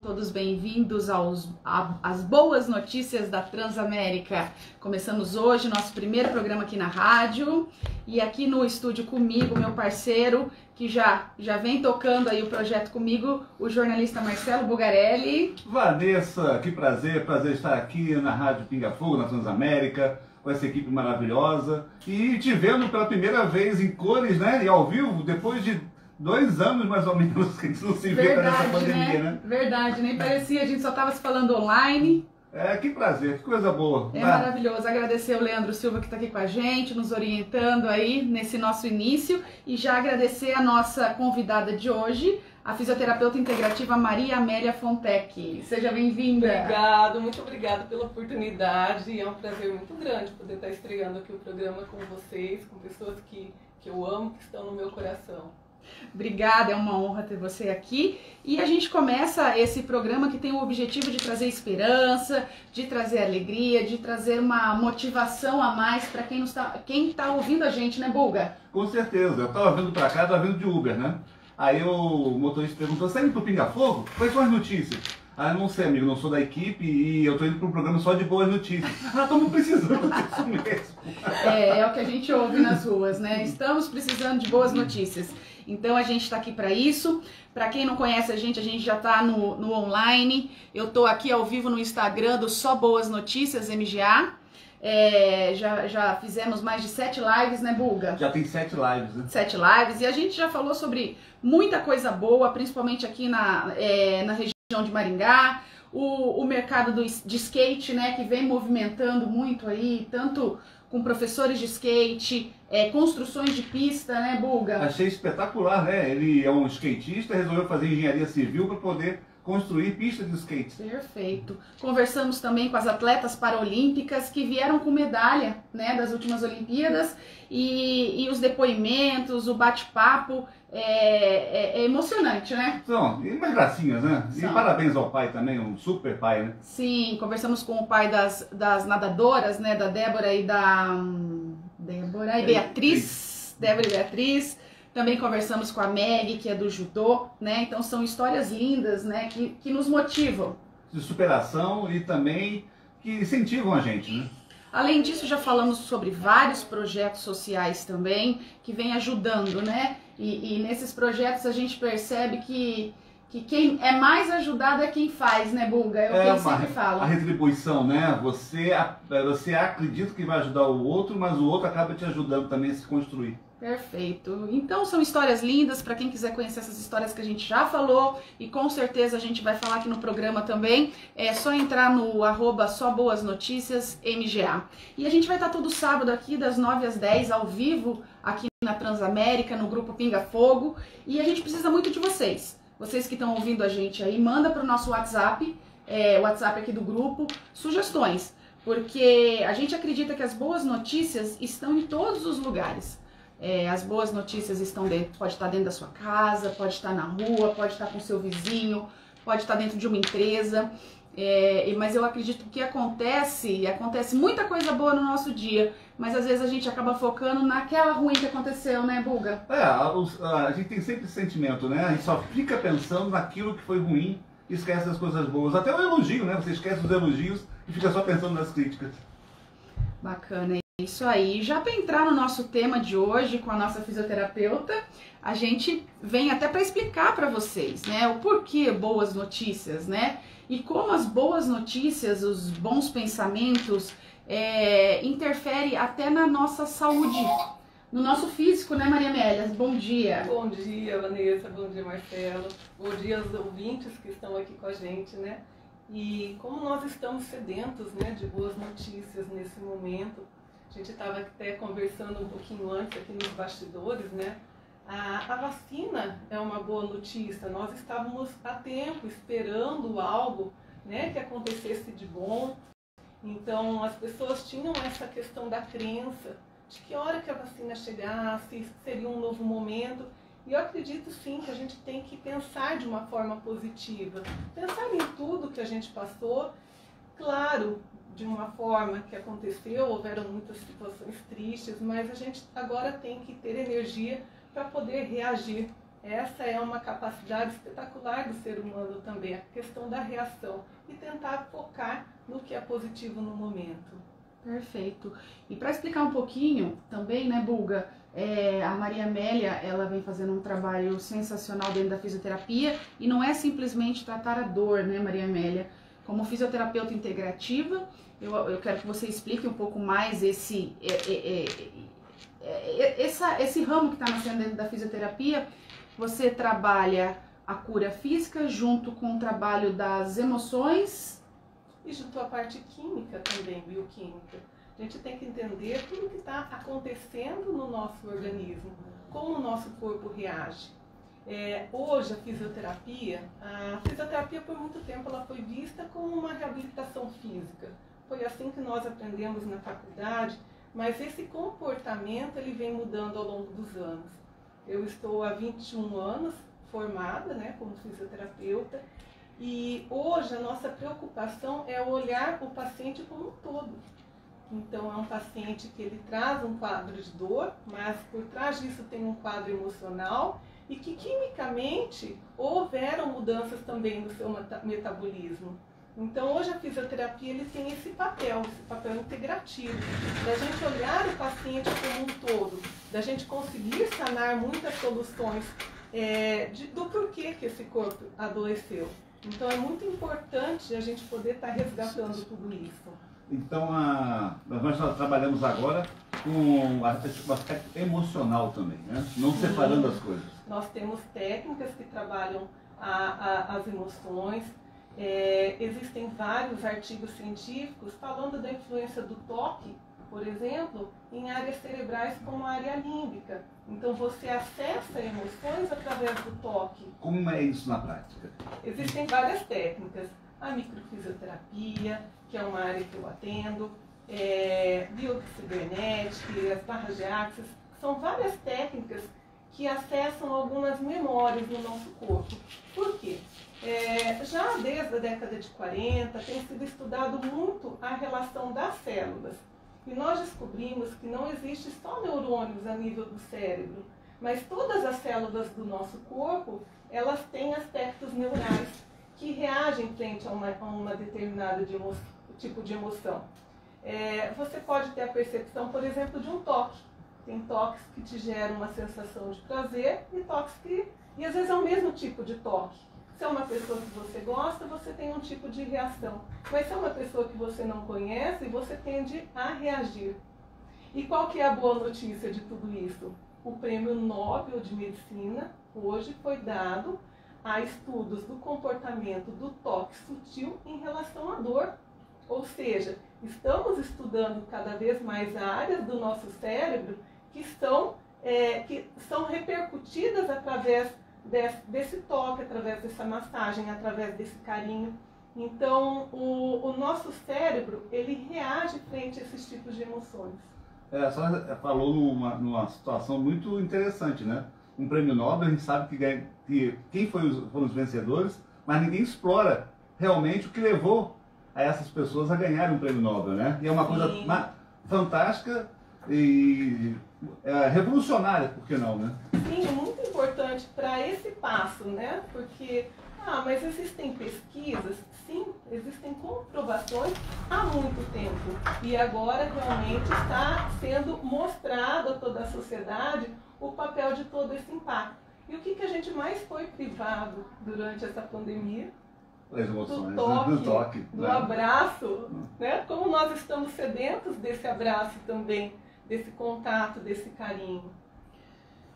Todos bem-vindos às boas notícias da Transamérica. Começamos hoje nosso primeiro programa aqui na rádio e aqui no estúdio comigo, meu parceiro, que já vem tocando aí o projeto comigo, o jornalista Marcelo Bugarelli. Vanessa, que prazer estar aqui na Rádio Pinga Fogo, na Transamérica, com essa equipe maravilhosa e te vendo pela primeira vez em cores, né, e ao vivo, depois de 2 anos mais ou menos que a gente não se vê nessa pandemia, né? Verdade, nem parecia, a gente só estava se falando online. Que prazer, que coisa boa. Maravilhoso, agradecer o Leandro Silva que está aqui com a gente, nos orientando aí nesse nosso início e já agradecer a nossa convidada de hoje, a fisioterapeuta integrativa Maria Amélia Fontec. Seja bem-vinda. Muito obrigada pela oportunidade, é um prazer muito grande poder estar estreando aqui o programa com vocês, com pessoas que eu amo, que estão no meu coração. Obrigada, é uma honra ter você aqui e a gente começa esse programa que tem o objetivo de trazer esperança, de trazer alegria, de trazer uma motivação a mais para quem tá ouvindo a gente, né, Bulga? Com certeza, eu estava vindo para cá, estava vindo de Uber, né? Aí o motorista perguntou, você tá indo pro Pinga Fogo? Quais são as notícias? Ah, não sei, amigo, não sou da equipe e eu tô indo para um programa só de boas notícias. Ah, estamos precisando disso mesmo. É o que a gente ouve nas ruas, né? Estamos precisando de boas notícias. Então a gente está aqui para isso. Para quem não conhece a gente já está no online. Eu estou aqui ao vivo no Instagram do Só Boas Notícias MGA. Já fizemos mais de 7 lives, né, Bulga? Já tem 7 lives, né? 7 lives. E a gente já falou sobre muita coisa boa, principalmente aqui na região de Maringá. O mercado de skate, né, que vem movimentando muito aí, tanto com professores de skate, construções de pista, né, Bulga? Achei espetacular, né? Ele é um skatista, resolveu fazer engenharia civil para poder construir pista de skate. Perfeito. Conversamos também com as atletas paralímpicas que vieram com medalha, né, das últimas Olimpíadas e os depoimentos, o bate-papo é emocionante, né? São, e umas gracinhas, né? São. E parabéns ao pai também, um super pai, né? Sim, conversamos com o pai das nadadoras, né, da Débora e Beatriz. Débora e Beatriz. Também conversamos com a Meg, que é do judô, né? Então são histórias lindas, né? Que nos motivam. De superação e também que incentivam a gente, né? Além disso, já falamos sobre vários projetos sociais também, que vem ajudando, né? E nesses projetos a gente percebe que quem é mais ajudado é quem faz, né, Bulga? É o que eu sempre falo. A retribuição, né? Você acredita que vai ajudar o outro, mas o outro acaba te ajudando também a se construir. Perfeito. Então são histórias lindas para quem quiser conhecer essas histórias que a gente já falou e com certeza a gente vai falar aqui no programa também. É só entrar no @SóBoasNoticiasMGA. E a gente vai estar todo sábado aqui das 9 às 10 ao vivo aqui na Transamérica, no grupo Pinga Fogo. E a gente precisa muito de vocês. Vocês que estão ouvindo a gente aí, manda para o nosso WhatsApp, o WhatsApp aqui do grupo, sugestões. Porque a gente acredita que as boas notícias estão em todos os lugares. As boas notícias estão dentro, pode estar dentro da sua casa, pode estar na rua, pode estar com seu vizinho, pode estar dentro de uma empresa, mas eu acredito que acontece muita coisa boa no nosso dia, mas às vezes a gente acaba focando naquela ruim que aconteceu, né, Bulga? A gente tem sempre esse sentimento, né? A gente só fica pensando naquilo que foi ruim e esquece as coisas boas. Até o elogio, né? Você esquece os elogios e fica só pensando nas críticas. Bacana, hein? Isso aí, já para entrar no nosso tema de hoje com a nossa fisioterapeuta, a gente vem até para explicar para vocês, né, o porquê boas notícias, né, e como as boas notícias, os bons pensamentos interferem até na nossa saúde, no nosso físico, né, Maria Amélia? Bom dia. Bom dia, Vanessa, bom dia, Marcelo, bom dia aos ouvintes que estão aqui com a gente, né, e como nós estamos sedentos, né, de boas notícias nesse momento. A gente estava até conversando um pouquinho antes aqui nos bastidores, né? A vacina é uma boa notícia. Nós estávamos há tempo esperando algo, né, que acontecesse de bom. Então as pessoas tinham essa questão da crença de que a hora que a vacina chegasse seria um novo momento. E eu acredito sim que a gente tem que pensar de uma forma positiva. Pensar em tudo que a gente passou, claro, de uma forma que aconteceu, houveram muitas situações tristes, mas a gente agora tem que ter energia para poder reagir Essa é uma capacidade espetacular do ser humano também, a questão da reação e tentar focar no que é positivo no momento. Perfeito. E para explicar um pouquinho também, né, Bulga, a Maria Amélia, ela vem fazendo um trabalho sensacional dentro da fisioterapia e não é simplesmente tratar a dor, né, Maria Amélia? Como fisioterapeuta integrativa, eu quero que você explique um pouco mais esse ramo que está nascendo dentro da fisioterapia. Você trabalha a cura física junto com o trabalho das emoções. E junto à parte química também, bioquímica. A gente tem que entender tudo o que está acontecendo no nosso organismo, como o nosso corpo reage. Hoje a fisioterapia por muito tempo ela foi vista como uma reabilitação física. Foi assim que nós aprendemos na faculdade, mas esse comportamento ele vem mudando ao longo dos anos. Eu estou há 21 anos formada, né, como fisioterapeuta, e hoje a nossa preocupação é olhar o paciente como um todo. Então é um paciente que ele traz um quadro de dor, mas por trás disso tem um quadro emocional e que quimicamente houveram mudanças também no seu metabolismo. Então hoje a fisioterapia ele tem esse papel integrativo, da gente olhar o paciente como um todo, da gente conseguir sanar muitas soluções do porquê que esse corpo adoeceu. Então é muito importante a gente poder estar resgatando tudo isso. Então nós trabalhamos agora com o aspecto emocional também, né? Não separando as coisas. Nós temos técnicas que trabalham as emoções. Existem vários artigos científicos falando da influência do toque, por exemplo, em áreas cerebrais como a área límbica. Então você acessa emoções através do toque. Como é isso na prática? Existem várias técnicas. A microfisioterapia, que é uma área que eu atendo, biocibernética, as barras de axis, são várias técnicas que acessam algumas memórias no nosso corpo. Por quê? Já desde a década de 40 tem sido estudado muito a relação das células. E nós descobrimos que não existe só neurônios a nível do cérebro, mas todas as células do nosso corpo, elas têm aspectos neurais que reagem frente a uma determinada tipo de emoção. Você pode ter a percepção, por exemplo, de um toque. Tem toques que te geram uma sensação de prazer e toques e às vezes é o mesmo tipo de toque. Se é uma pessoa que você gosta, você tem um tipo de reação. Mas se é uma pessoa que você não conhece, você tende a reagir. E qual que é a boa notícia de tudo isso? O Prêmio Nobel de Medicina hoje foi dado a estudos do comportamento do toque sutil em relação à dor. Ou seja, estamos estudando cada vez mais áreas do nosso cérebro que são repercutidas através desse toque, através dessa massagem, através desse carinho. Então, o nosso cérebro, ele reage frente a esses tipos de emoções. A senhora falou numa situação muito interessante, né? Um prêmio Nobel, a gente sabe que quem foram os vencedores, mas ninguém explora realmente o que levou a essas pessoas a ganharem um prêmio Nobel, né? E é uma coisa fantástica e revolucionária, por que não, né? Sim, é muito importante para esse passo, né? Porque, mas existem pesquisas? Sim, existem comprovações há muito tempo. E agora realmente está sendo mostrado a toda a sociedade o papel de todo esse impacto. E o que a gente mais foi privado durante essa pandemia? As emoções, do toque, do né? Abraço, né? Como nós estamos sedentos desse abraço também, desse contato, desse carinho.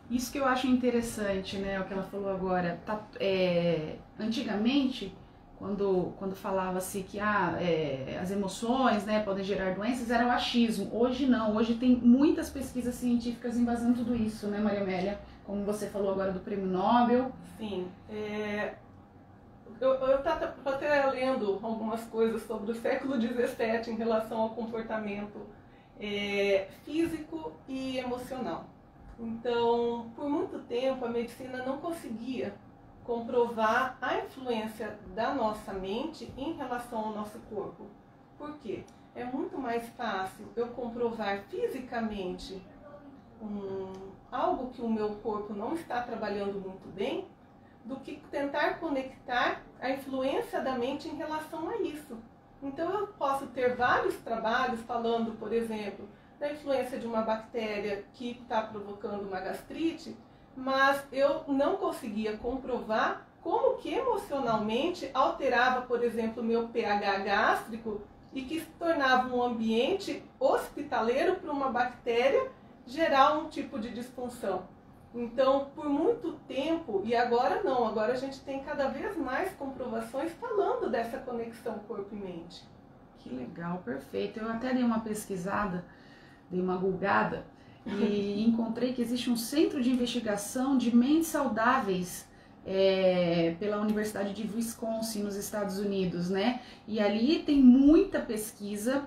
Isso que eu acho interessante, né, o que ela falou agora. Antigamente, quando falava-se que as emoções, né, podem gerar doenças, era o achismo. Hoje não, hoje tem muitas pesquisas científicas embasando tudo isso, né, Maria Amélia? Como você falou agora do Prêmio Nobel. Sim, eu estava até lendo algumas coisas sobre o século XVII em relação ao comportamento físico e emocional. Então, por muito tempo, a medicina não conseguia comprovar a influência da nossa mente em relação ao nosso corpo. Por quê? É muito mais fácil eu comprovar fisicamente algo que o meu corpo não está trabalhando muito bem, do que tentar conectar a influência da mente em relação a isso. Então eu posso ter vários trabalhos falando, por exemplo, da influência de uma bactéria que está provocando uma gastrite, mas eu não conseguia comprovar como que emocionalmente alterava, por exemplo, o meu pH gástrico e que se tornava um ambiente hospitaleiro para uma bactéria gerar um tipo de disfunção. Então, por muito tempo, e agora não, agora a gente tem cada vez mais comprovações falando dessa conexão corpo e mente. Que legal, perfeito. Eu até dei uma pesquisada, dei uma googada e encontrei que existe um centro de investigação de mentes saudáveis pela Universidade de Wisconsin, nos Estados Unidos, né? E ali tem muita pesquisa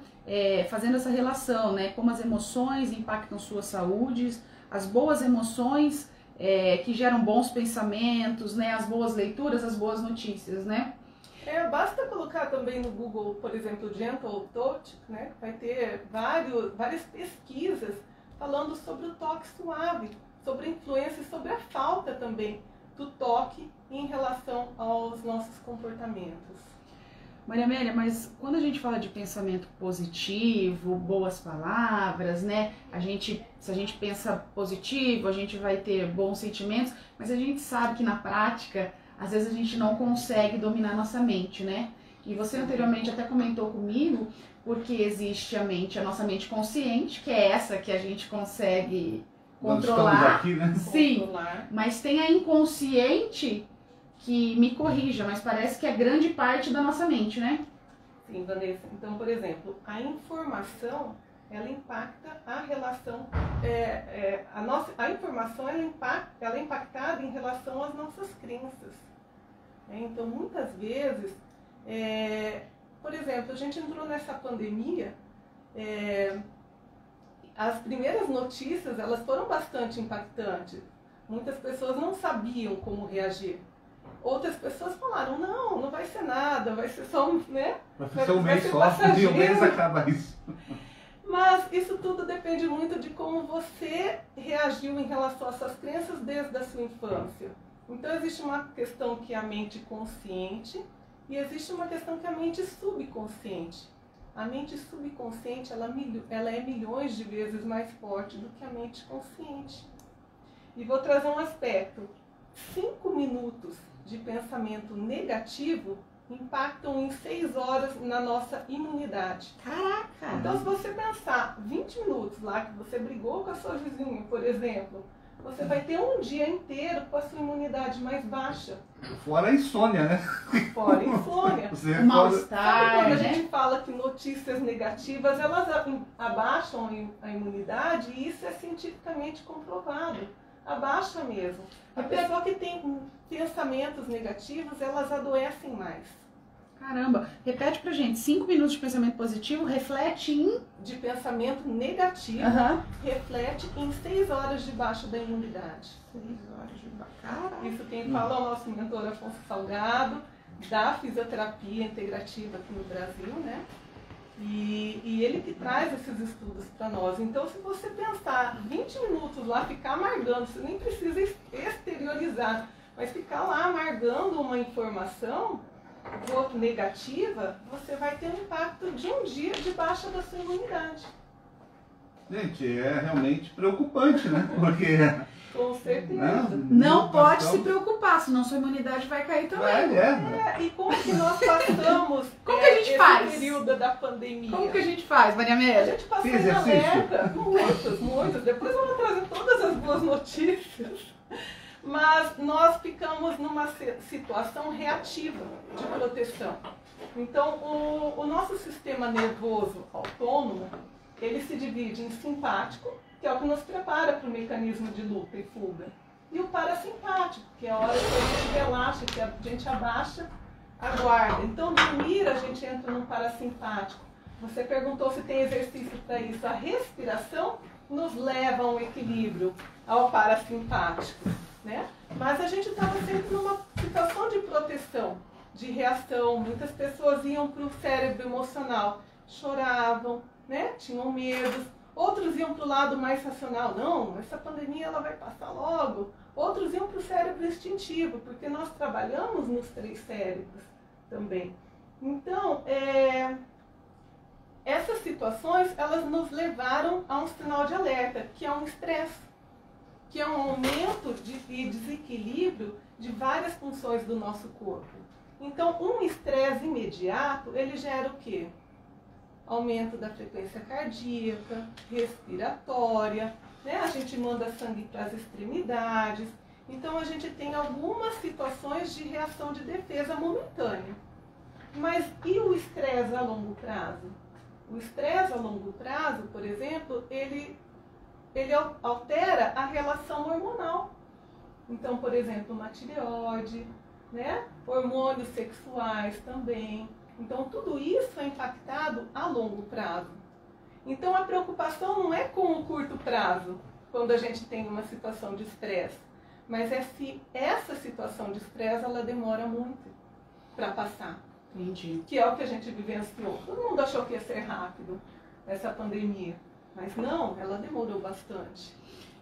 fazendo essa relação, né? Como as emoções impactam sua saúde, as boas emoções que geram bons pensamentos, né? As boas leituras, as boas notícias, né? Basta colocar também no Google, por exemplo, Gentle Touch, né? Vai ter várias pesquisas falando sobre o toque suave, sobre a influência e sobre a falta também do toque em relação aos nossos comportamentos. Maria Amélia, mas quando a gente fala de pensamento positivo, boas palavras, né? Se a gente pensa positivo, a gente vai ter bons sentimentos, mas a gente sabe que na prática, às vezes a gente não consegue dominar nossa mente, né? E você anteriormente até comentou comigo, porque existe a nossa mente consciente, que é essa que a gente consegue controlar. Nós estamos aqui, né? Sim, Controlar. mas tem a inconsciente, que me corrija, mas parece que é grande parte da nossa mente, né? Sim, Vanessa. Então, por exemplo, a informação, ela impacta a relação, a informação ela é impactada em relação às nossas crenças. Então, muitas vezes, por exemplo, a gente entrou nessa pandemia, as primeiras notícias, elas foram bastante impactantes. Muitas pessoas não sabiam como reagir. Outras pessoas falaram, não vai ser nada, vai ser só um, né? Vai ser um mês só, e um mês acaba isso. Mas isso tudo depende muito de como você reagiu em relação às suas crenças desde a sua infância. Então existe uma questão que é a mente consciente e existe uma questão que é a mente subconsciente. A mente subconsciente ela é milhões de vezes mais forte do que a mente consciente. E vou trazer um aspecto. 5 minutos de pensamento negativo impactam em 6 horas na nossa imunidade. Caraca! Então, se você pensar 20 minutos lá que você brigou com a sua vizinha, por exemplo, você vai ter um dia inteiro com a sua imunidade mais baixa. Fora a insônia, né? Fora a insônia. O mal-estar, Sabe quando a né? gente fala que notícias negativas, elas abaixam a imunidade, e isso é cientificamente comprovado. Abaixa mesmo. A pessoa que tem pensamentos negativos, elas adoecem mais. Caramba, repete pra gente, 5 minutos de pensamento positivo reflete em... De pensamento negativo, reflete em 6 horas de baixa da imunidade. 6 horas de bacana. Isso quem fala é o nosso mentor Afonso Salgado, da fisioterapia integrativa aqui no Brasil, né? E ele que traz esses estudos para nós. Então, se você pensar 20 minutos lá, ficar amargando, você nem precisa exteriorizar, mas ficar lá amargando uma informação negativa, você vai ter um impacto de um dia de baixa da sua imunidade. Gente, é realmente preocupante, né? Porque... Com certeza. Não pode se preocupar, senão sua imunidade vai cair também. E como que nós passamos como que a gente faz? esse período da pandemia? Como que a gente faz, Maria Amélia? A gente passou em alerta, muitas. Depois eu vou trazer todas as boas notícias. Mas nós ficamos numa situação reativa de proteção. Então, o nosso sistema nervoso autônomo, ele se divide em simpático, que é o que nos prepara para o mecanismo de luta e fuga, e o parasimpático, que é a hora que a gente relaxa, que a gente abaixa a guarda. Então, dormir, a gente entra no parasimpático. Você perguntou se tem exercício para isso. A respiração nos leva a um equilíbrio, ao parasimpático, né? Mas a gente estava sempre numa situação de proteção, de reação. Muitas pessoas iam para o cérebro emocional, choravam, né? Tinham medos. Outros iam para o lado mais racional, não, essa pandemia ela vai passar logo. Outros iam para o cérebro instintivo, porque nós trabalhamos nos 3 cérebros também. Então, essas situações, elas nos levaram a um sinal de alerta, que é um estresse, que é um aumento e desequilíbrio de várias funções do nosso corpo. Então, um estresse imediato, ele gera o quê? Aumento da frequência cardíaca, respiratória, né? A gente manda sangue para as extremidades. Então, a gente tem algumas situações de reação de defesa momentânea. Mas e o estresse a longo prazo? O estresse a longo prazo, por exemplo, ele altera a relação hormonal. Então, por exemplo, uma tireoide, né? Hormônios sexuais também. Então, tudo isso é impactado a longo prazo. Então, a preocupação não é com o curto prazo, quando a gente tem uma situação de estresse, mas é se essa situação de estresse ela demora muito para passar. Entendi. Que é o que a gente vivenciou. Todo mundo achou que ia ser rápido, essa pandemia. Mas não, ela demorou bastante.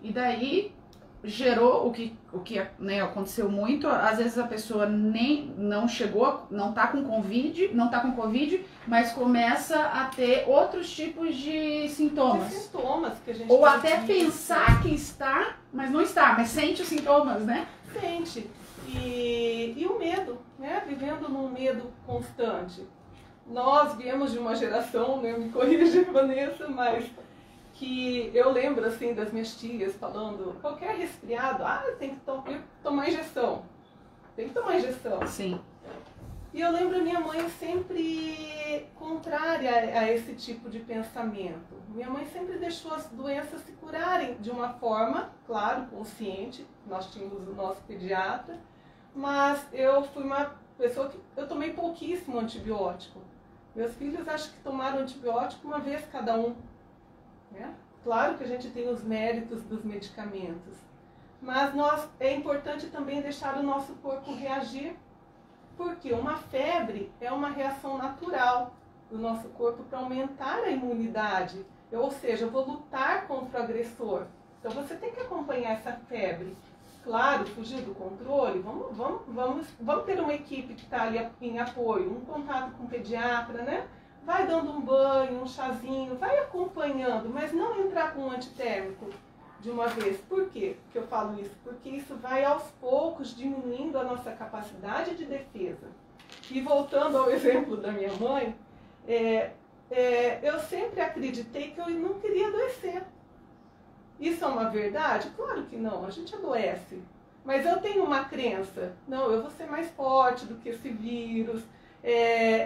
E daí gerou o que né, aconteceu muito. Às vezes a pessoa nem não chegou, não tá com Covid, mas começa a ter outros tipos de sintomas. Os sintomas que a gente ou até pensar que está, mas não está, mas sente os sintomas, né? Sente. E o medo, né? Vivendo num medo constante. Nós viemos de uma geração, né? Me corrija, Vanessa, mas que eu lembro assim das minhas tias falando, qualquer resfriado, tem que tomar injeção. Tem que tomar injeção. Sim. E eu lembro a minha mãe sempre contrária a esse tipo de pensamento. Minha mãe sempre deixou as doenças se curarem de uma forma, claro, consciente. Nós tínhamos o nosso pediatra, mas eu fui uma pessoa que eu tomei pouquíssimo antibiótico. Meus filhos acho que tomaram antibiótico uma vez cada um. Né? Claro que a gente tem os méritos dos medicamentos, mas é importante também deixar o nosso corpo reagir, porque uma febre é uma reação natural do nosso corpo para aumentar a imunidade, ou seja, eu vou lutar contra o agressor. Então você tem que acompanhar essa febre. Claro, fugir do controle, vamos ter uma equipe que está ali em apoio, um contato com o pediatra, né? Vai dando um banho, um chazinho, vai acompanhando, mas não entrar com um antitérmico de uma vez. Por quê que eu falo isso? Porque isso vai aos poucos diminuindo a nossa capacidade de defesa. E voltando ao exemplo da minha mãe, eu sempre acreditei que eu não queria adoecer. Isso é uma verdade? Claro que não, a gente adoece. Mas eu tenho uma crença, não, eu vou ser mais forte do que esse vírus,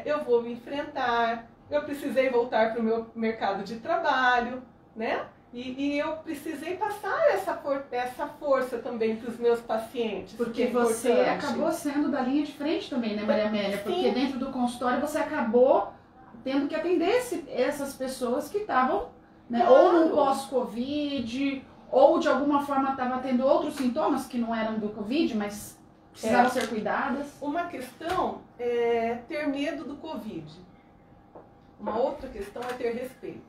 eu vou me enfrentar, eu precisei voltar para o meu mercado de trabalho, né? E eu precisei passar essa força também para os meus pacientes. Porque você acabou sendo da linha de frente também, né, Maria Amélia? Porque Sim. Dentro do consultório você acabou tendo que atender essas pessoas que estavam, né, Claro. ou no pós-Covid, ou de alguma forma estavam tendo outros sintomas que não eram do Covid, mas precisavam ser cuidadas. Uma questão é ter medo do Covid. Uma outra questão é ter respeito.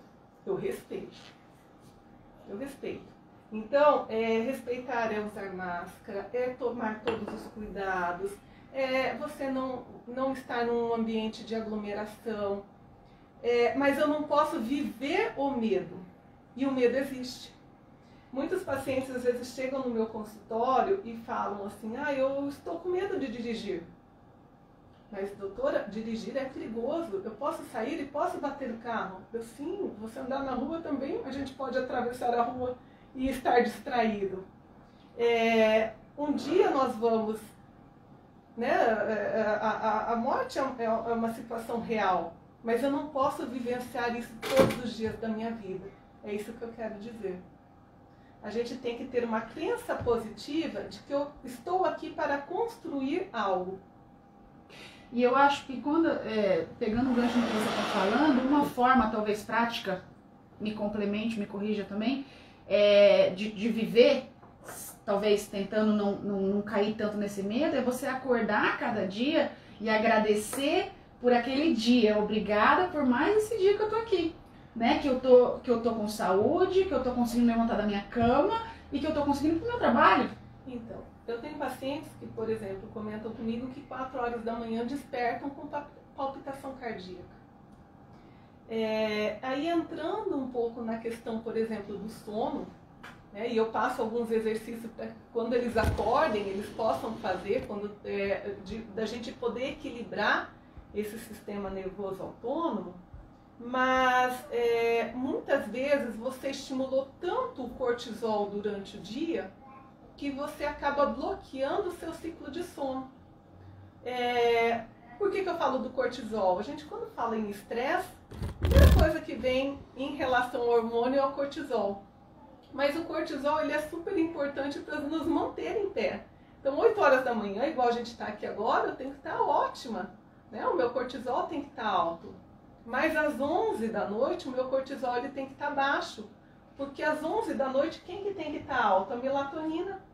Eu respeito. Então, respeitar é usar máscara, é tomar todos os cuidados, você não estar num ambiente de aglomeração. Mas eu não posso viver o medo. E o medo existe. Muitos pacientes às vezes chegam no meu consultório e falam assim, eu estou com medo de dirigir. Mas, doutora, dirigir é perigoso, eu posso sair e posso bater o carro. Sim, você andar na rua também, a gente pode atravessar a rua e estar distraído. Um dia nós vamos, né, a morte é uma situação real, mas eu não posso vivenciar isso todos os dias da minha vida. É isso que eu quero dizer. A gente tem que ter uma crença positiva de que eu estou aqui para construir algo. E eu acho que quando, pegando o gancho no que você está falando, uma forma talvez prática, me complemente, me corrija também, de viver, talvez tentando não cair tanto nesse medo, é você acordar cada dia e agradecer por aquele dia. Obrigada por mais esse dia que eu tô aqui. né? Que eu tô com saúde, que eu tô conseguindo levantar da minha cama e que eu tô conseguindo ir pro meu trabalho. Então, eu tenho pacientes que, por exemplo, comentam comigo que 4 horas da manhã despertam com palpitação cardíaca. Aí entrando um pouco na questão, por exemplo, do sono, né, e eu passo alguns exercícios para que quando eles acordem, eles possam fazer, da gente poder equilibrar esse sistema nervoso autônomo, mas muitas vezes você estimulou tanto o cortisol durante o dia que você acaba bloqueando o seu ciclo de sono. Por que eu falo do cortisol? A gente, quando fala em estresse, a primeira coisa que vem em relação ao hormônio é o cortisol. Mas o cortisol ele é super importante para nos manter em pé. Então, 8 horas da manhã, igual a gente está aqui agora, eu tenho que estar ótima, né? O meu cortisol tem que estar alto. Mas às 11 da noite, o meu cortisol ele tem que estar baixo. Porque às 11 da noite, quem que tem que estar alto? A melatonina.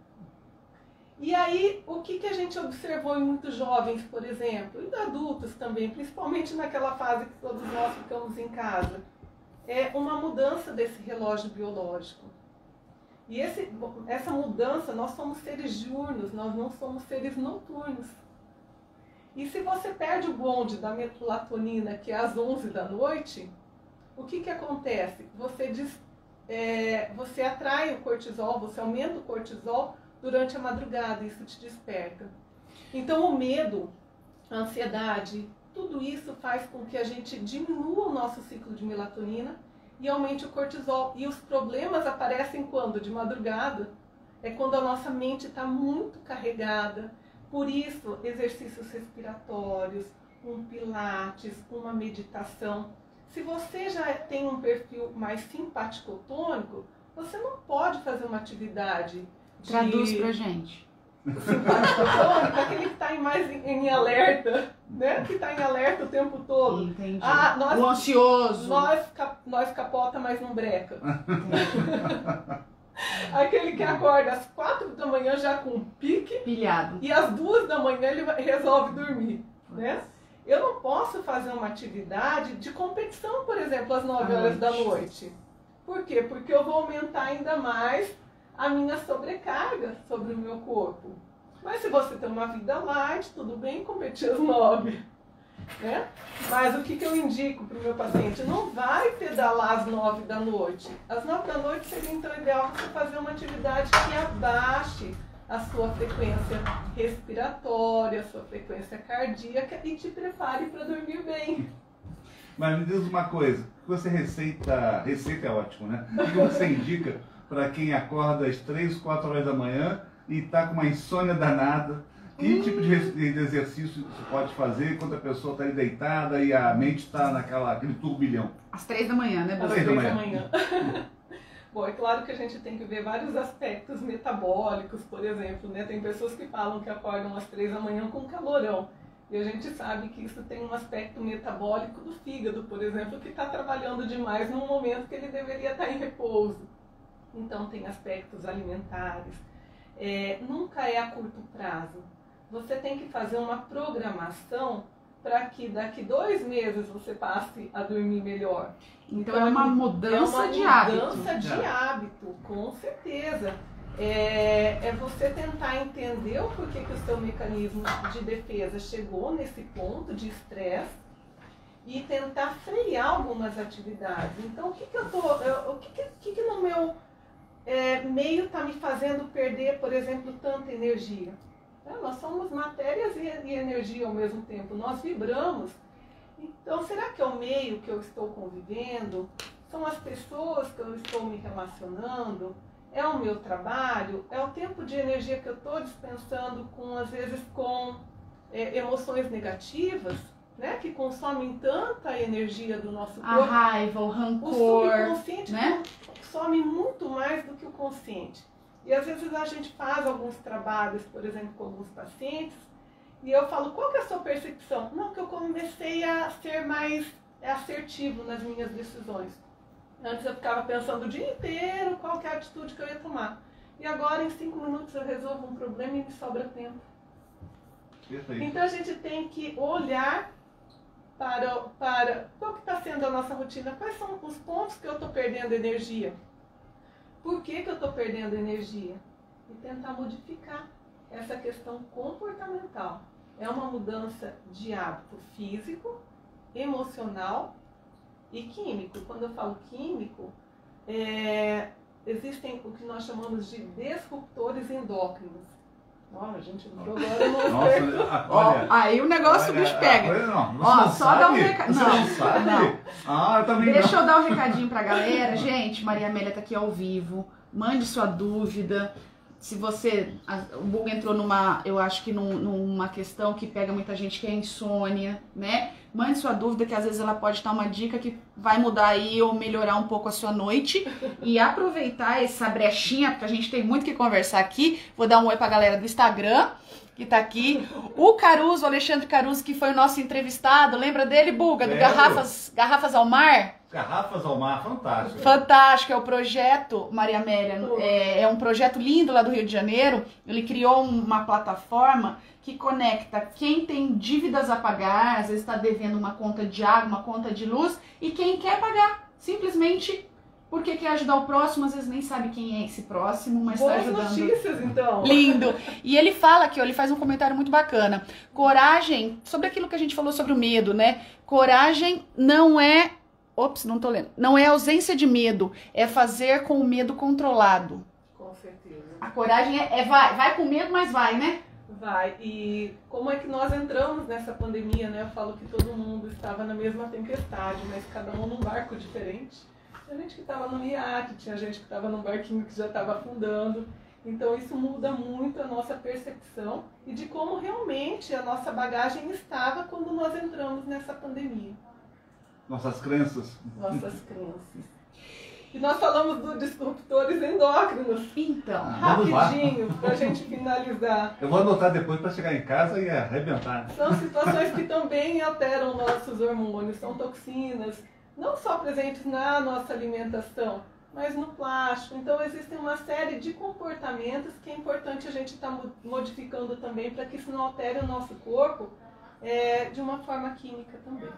E aí, o que a gente observou em muitos jovens, por exemplo, e adultos também, principalmente naquela fase que todos nós ficamos em casa, é uma mudança desse relógio biológico. E essa mudança, nós somos seres diurnos, nós não somos seres noturnos. E se você perde o bonde da melatonina, que é às 11 da noite, o que acontece? Você atrai o cortisol, você aumenta o cortisol durante a madrugada, isso te desperta. Então o medo, a ansiedade, tudo isso faz com que a gente diminua o nosso ciclo de melatonina e aumente o cortisol. E os problemas aparecem quando? De madrugada. É quando a nossa mente está muito carregada. Por isso, exercícios respiratórios, um pilates, uma meditação. Se você já tem um perfil mais simpático-tônico, você não pode fazer uma atividade Traduz pra gente. Simpático-tônico, aquele que está mais em alerta, né? Que está em alerta o tempo todo. Entendi. O ansioso. Nós capota, mas não breca. Aquele que acorda às 4 da manhã já com pique. Pilhado. E às 2 da manhã ele resolve dormir, né? Eu não posso fazer uma atividade de competição, por exemplo, às 9 horas da noite. Por quê? Porque eu vou aumentar ainda mais a minha sobrecarga sobre o meu corpo. Mas se você tem uma vida light, tudo bem competir às 9. Né? Mas o que eu indico para o meu paciente? Não vai pedalar às 9 da noite. Às 9 da noite seria então ideal você fazer uma atividade que abaixe a sua frequência respiratória, a sua frequência cardíaca e te prepare para dormir bem. Mas me diz uma coisa, você receita é ótimo, né? O que você indica para quem acorda às 3, 4 horas da manhã e está com uma insônia danada? Que tipo de exercício você pode fazer quando a pessoa está ali deitada e a mente está naquele turbilhão? Às 3 da manhã, né? Às 3 da manhã. Bom, é claro que a gente tem que ver vários aspectos metabólicos, por exemplo, né? Tem pessoas que falam que acordam às 3 da manhã com calorão. E a gente sabe que isso tem um aspecto metabólico do fígado, por exemplo, que está trabalhando demais num momento que ele deveria estar em repouso. Então tem aspectos alimentares. Nunca é a curto prazo. Você tem que fazer uma programação para que daqui 2 meses você passe a dormir melhor. Então é uma mudança de hábito. É uma mudança de hábito, com certeza. É você tentar entender o porquê que o seu mecanismo de defesa chegou nesse ponto de estresse e tentar frear algumas atividades. Então, o que no meu meio está me fazendo perder, por exemplo, tanta energia? Nós somos matérias e energia ao mesmo tempo, nós vibramos. Então, será que é o meio que eu estou convivendo? São as pessoas que eu estou me relacionando? É o meu trabalho? É o tempo de energia que eu estou dispensando, às vezes com emoções negativas, né? Que consomem tanta energia do nosso corpo. A raiva, o rancor. O subconsciente, né? Consome muito mais do que o consciente. E às vezes a gente faz alguns trabalhos, por exemplo, com alguns pacientes, e eu falo, qual que é a sua percepção? Não, que eu comecei a ser mais assertivo nas minhas decisões. Antes eu ficava pensando o dia inteiro qual que é a atitude que eu ia tomar. E agora, em 5 minutos, eu resolvo um problema e me sobra tempo. Perfeito. Então a gente tem que olhar para qual que está sendo a nossa rotina, quais são os pontos que eu estou perdendo energia, por que eu estou perdendo energia, e tentar modificar essa questão comportamental. É uma mudança de hábito físico, emocional e químico. Quando eu falo químico, existem o que nós chamamos de disruptores endócrinos. Ó, gente, agora Nossa, olha, aí o negócio do bicho pega. Ó, só dá um recado. Não. Ah, eu também Deixa eu dar um recadinho pra galera. Gente, Maria Amélia tá aqui ao vivo. Mande sua dúvida. Se você... O Buga entrou eu acho que numa questão que pega muita gente, que é insônia, né? Mande sua dúvida, que às vezes ela pode dar uma dica que vai mudar aí ou melhorar um pouco a sua noite. E aproveitar essa brechinha, porque a gente tem muito que conversar aqui. Vou dar um oi pra galera do Instagram, que tá aqui. O Caruso, o Alexandre Caruso, que foi o nosso entrevistado. Lembra dele, Buga? Do Garrafas ao Mar? Garrafas ao Mar, fantástico. Fantástico, é o projeto, Maria Amélia, é um projeto lindo lá do Rio de Janeiro. Ele criou uma plataforma que conecta quem tem dívidas a pagar, às vezes está devendo uma conta de água, uma conta de luz, e quem quer pagar, simplesmente porque quer ajudar o próximo, às vezes nem sabe quem é esse próximo, mas está ajudando. Boas notícias, então. Lindo. E ele fala aqui, ó, ele faz um comentário muito bacana. Coragem, sobre aquilo que a gente falou sobre o medo, né? Coragem não é... Ops, não tô lendo. Não é ausência de medo, é fazer com o medo controlado. Com certeza. A coragem vai com medo, mas vai, né? Vai. E como é que nós entramos nessa pandemia, né? Eu falo que todo mundo estava na mesma tempestade, mas cada um num barco diferente. Tinha gente que estava no iate, tinha gente que estava num barquinho que já estava afundando. Então isso muda muito a nossa percepção e de como realmente a nossa bagagem estava quando nós entramos nessa pandemia. Nossas crenças. Nossas crenças. E nós falamos dos disruptores endócrinos. Então, rapidinho, pra gente finalizar. Eu vou anotar depois para chegar em casa e arrebentar. São situações que também alteram nossos hormônios, são toxinas, não só presentes na nossa alimentação, mas no plástico. Então existem uma série de comportamentos que é importante a gente estar modificando também para que isso não altere o nosso corpo de uma forma química também.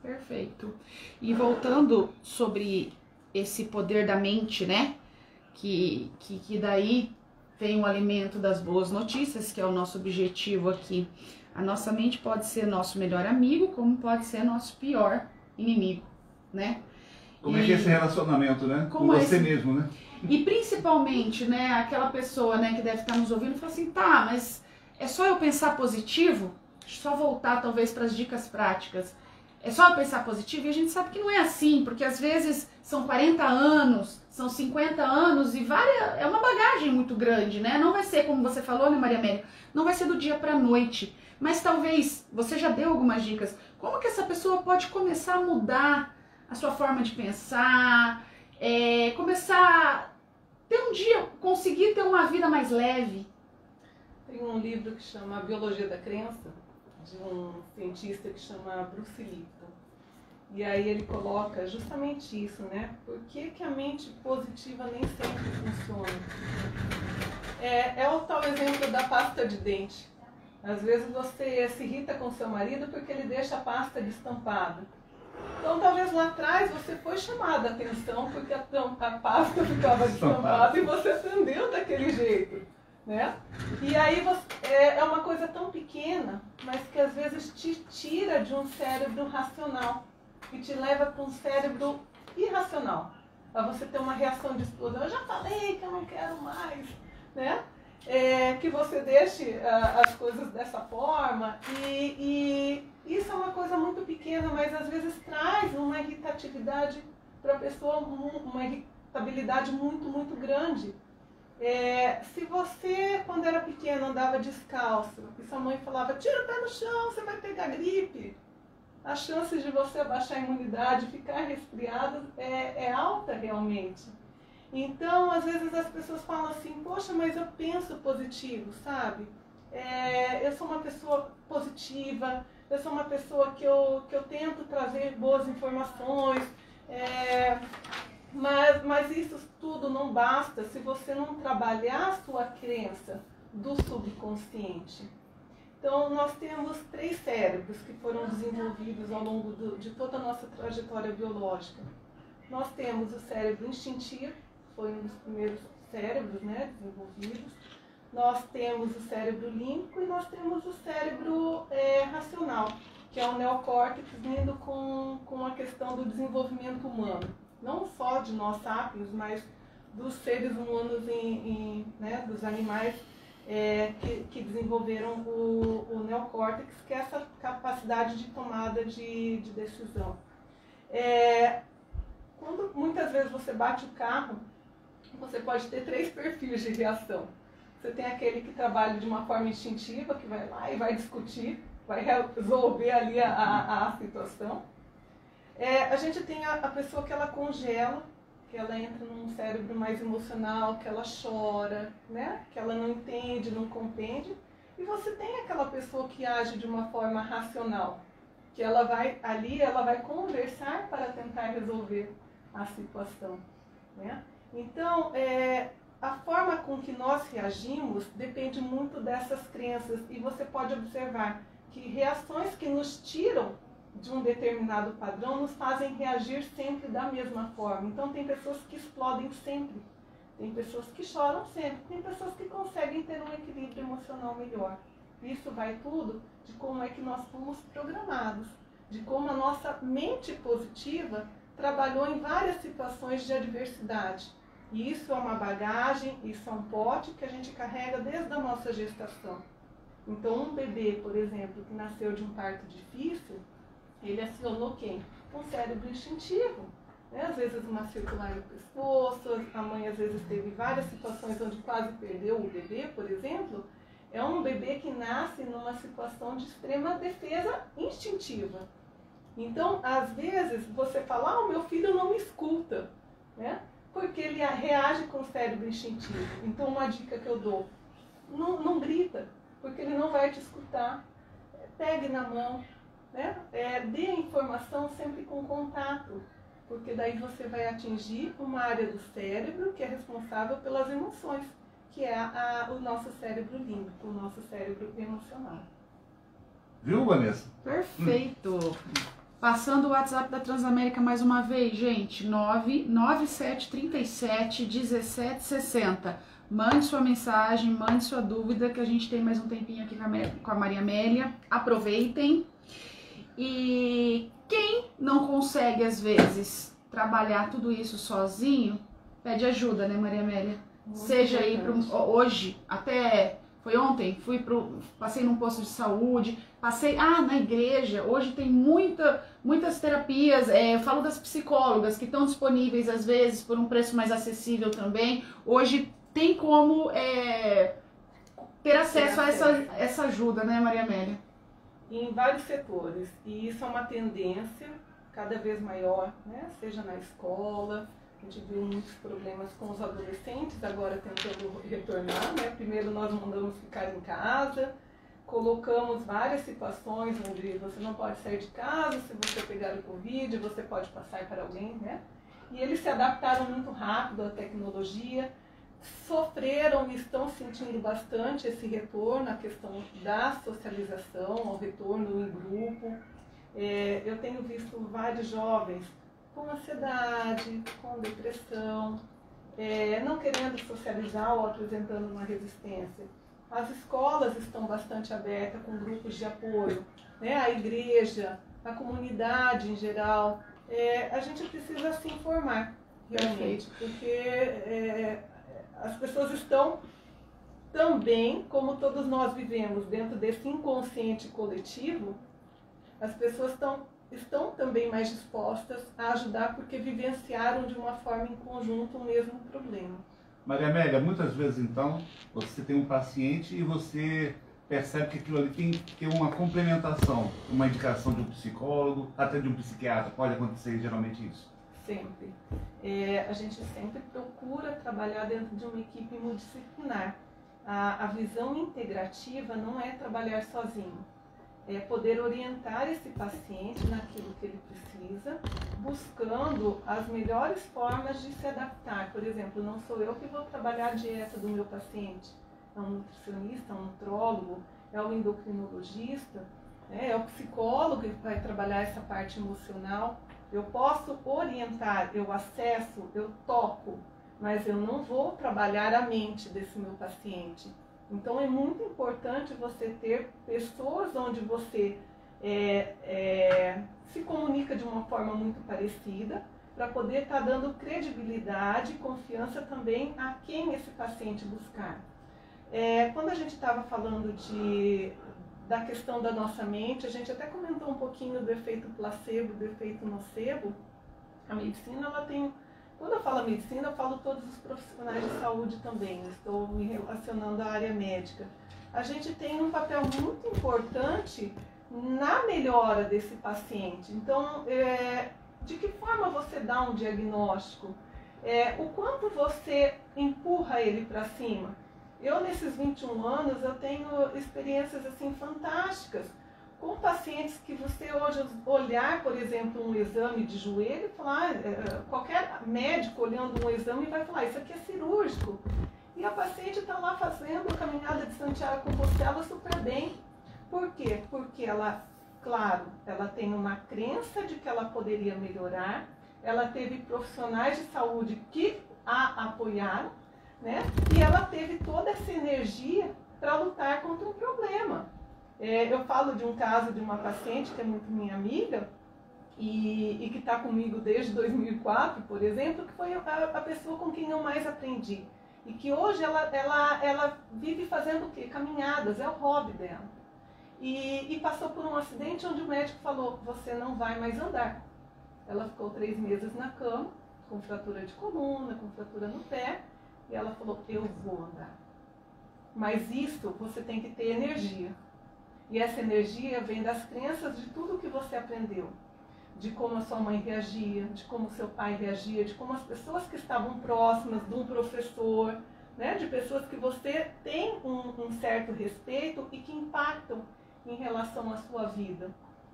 Perfeito. E voltando sobre esse poder da mente, né? Que daí vem o alimento das boas notícias, que é o nosso objetivo aqui. A nossa mente pode ser nosso melhor amigo, como pode ser nosso pior inimigo, né? Como é que é esse relacionamento, né? Com você mesmo, né? E principalmente, né, aquela pessoa, né, que deve estar nos ouvindo e fala assim, tá, mas é só eu pensar positivo? Deixa eu só voltar talvez para as dicas práticas. É só eu pensar positivo? E a gente sabe que não é assim, porque às vezes são 40 anos, são 50 anos e é uma bagagem muito grande, né? Não vai ser, como você falou, né, Maria Amélia? Não vai ser do dia para noite. Mas talvez, você já deu algumas dicas, como que essa pessoa pode começar a mudar a sua forma de pensar, começar a ter um dia, conseguir ter uma vida mais leve? Tem um livro que chama A Biologia da Crença, de um cientista que chama Bruce Lipton. E aí ele coloca justamente isso, né? Por que a mente positiva nem sempre funciona? É o tal exemplo da pasta de dente. Às vezes você se irrita com seu marido porque ele deixa a pasta destampada. Então talvez lá atrás você foi chamada a atenção porque a pasta ficava destampada e você atendeu daquele jeito. Né? E aí é uma coisa tão pequena, mas que às vezes te tira de um cérebro racional e te leva para um cérebro irracional, para você ter uma reação de explosão. Eu já falei que eu não quero mais, né? Que você deixe as coisas dessa forma e isso é uma coisa muito pequena, mas às vezes traz uma irritatividade para a pessoa, uma irritabilidade muito, muito grande. Se você, quando era pequeno, andava descalço e sua mãe falava, tira o pé no chão, você vai pegar gripe, a chance de você abaixar a imunidade, ficar resfriado é alta realmente. Então, às vezes as pessoas falam assim, poxa, mas eu penso positivo, sabe? Eu sou uma pessoa positiva, eu sou uma pessoa que eu tento trazer boas informações, mas isso tudo não basta se você não trabalhar a sua crença do subconsciente. Então, nós temos 3 cérebros que foram desenvolvidos ao longo de toda a nossa trajetória biológica. Nós temos o cérebro instintivo, foi um dos primeiros cérebros, né, desenvolvidos. Nós temos o cérebro límbico e nós temos o cérebro racional, que é o neocórtex, vindo com a questão do desenvolvimento humano. Não só de nós sapiens, mas dos seres humanos, né, dos animais que desenvolveram o neocórtex, que é essa capacidade de tomada de decisão. Quando muitas vezes você bate o carro, você pode ter 3 perfis de reação. Você tem aquele que trabalha de uma forma instintiva, que vai lá e vai discutir, vai resolver ali a situação. A gente tem a pessoa que ela congela, que ela entra num cérebro mais emocional, que ela chora, né? Que ela não entende, não compreende. E você tem aquela pessoa que age de uma forma racional, que ela vai conversar para tentar resolver a situação, né? Então, a forma com que nós reagimos depende muito dessas crenças, e você pode observar que reações que nos tiram de um determinado padrão nos fazem reagir sempre da mesma forma. Então, tem pessoas que explodem sempre, tem pessoas que choram sempre, tem pessoas que conseguem ter um equilíbrio emocional melhor. Isso vai tudo de como é que nós fomos programados, de como a nossa mente positiva trabalhou em várias situações de adversidade. E isso é uma bagagem, isso é um pote que a gente carrega desde a nossa gestação. Então, um bebê, por exemplo, que nasceu de um parto difícil, ele acionou quem? Um cérebro instintivo. Né? Às vezes uma circular no pescoço, a mãe às vezes teve várias situações onde quase perdeu o bebê, por exemplo. É um bebê que nasce numa situação de extrema defesa instintiva. Então, às vezes, você fala, o meu filho não me escuta, né? Porque ele reage com o cérebro instintivo. Então, uma dica que eu dou, não grita, porque ele não vai te escutar. Pegue na mão, né? Dê a informação sempre com contato, porque daí você vai atingir uma área do cérebro que é responsável pelas emoções, que é o nosso cérebro límbico, o nosso cérebro emocional. Viu, Vanessa? Perfeito! Passando o WhatsApp da Transamérica mais uma vez, gente, 997371760. Mande sua mensagem, mande sua dúvida, que a gente tem mais um tempinho aqui com a Maria Amélia. Aproveitem. E quem não consegue, às vezes, trabalhar tudo isso sozinho, pede ajuda, né, Maria Amélia? Seja aí hoje, até foi ontem, passei num posto de saúde, passei na igreja. Hoje tem muitas terapias, eu falo das psicólogas que estão disponíveis às vezes por um preço mais acessível também. Hoje tem como ter acesso a essa ajuda, né, Maria Amélia? Em vários setores, e isso é uma tendência cada vez maior, né? Seja na escola. A gente viu muitos problemas com os adolescentes agora tentando retornar, né? Primeiro nós mandamos ficar em casa, colocamos várias situações onde você não pode sair de casa, se você pegar o Covid, você pode passar para alguém, né? E eles se adaptaram muito rápido à tecnologia, sofreram e estão sentindo bastante esse retorno, a questão da socialização, ao retorno em grupo. Eu tenho visto vários jovens com ansiedade, com depressão, não querendo socializar ou apresentando uma resistência. As escolas estão bastante abertas, com grupos de apoio, né? A igreja, a comunidade em geral. A gente precisa se informar, realmente, porque as pessoas estão também, como todos nós vivemos dentro desse inconsciente coletivo, as pessoas estão também mais dispostas a ajudar porque vivenciaram de uma forma em conjunto o mesmo problema. Maria Amélia, muitas vezes então, você tem um paciente e você percebe que aquilo ali tem que ter uma complementação, uma indicação de um psicólogo, até de um psiquiatra. Pode acontecer geralmente isso? Sempre. A gente sempre procura trabalhar dentro de uma equipe multidisciplinar. A visão integrativa não é trabalhar sozinho. É poder orientar esse paciente naquilo que ele precisa, buscando as melhores formas de se adaptar. Por exemplo, não sou eu que vou trabalhar a dieta do meu paciente, é um nutricionista, um nutrólogo, é o endocrinologista, né, é o psicólogo que vai trabalhar essa parte emocional. Eu posso orientar, eu acesso, eu toco, mas eu não vou trabalhar a mente desse meu paciente. Então é muito importante você ter pessoas onde você se comunica de uma forma muito parecida, para poder estar dando credibilidade e confiança também a quem esse paciente buscar. Quando a gente estava falando da questão da nossa mente, a gente até comentou um pouquinho do efeito placebo, do efeito nocebo. A medicina, ela tem... Quando eu falo medicina, eu falo todos os profissionais de saúde também. Eu estou me relacionando à área médica. A gente tem um papel muito importante na melhora desse paciente. Então, de que forma você dá um diagnóstico? O quanto você empurra ele para cima? Eu, nesses 21 anos, eu tenho experiências assim fantásticas com pacientes que você hoje olhar, por exemplo, um exame de joelho e falar, qualquer médico olhando um exame vai falar, isso aqui é cirúrgico. E a paciente está lá fazendo a caminhada de Santiago de Compostela super bem. Por quê? Porque ela, claro, ela tem uma crença de que ela poderia melhorar, ela teve profissionais de saúde que a apoiaram, né? E ela teve toda essa energia para lutar contra um problema. Eu falo de um caso de uma paciente que é muito minha amiga e que está comigo desde 2004, por exemplo, que foi a pessoa com quem eu mais aprendi. E que hoje ela vive fazendo o quê? Caminhadas, é o hobby dela. E passou por um acidente onde o médico falou, você não vai mais andar. Ela ficou 3 meses na cama, com fratura de coluna, com fratura no pé, e ela falou, eu vou andar. Mas isso você tem que ter energia. E essa energia vem das crenças de tudo que você aprendeu. De como a sua mãe reagia, de como o seu pai reagia, de como as pessoas que estavam próximas de um professor, né, de pessoas que você tem um certo respeito e que impactam em relação à sua vida.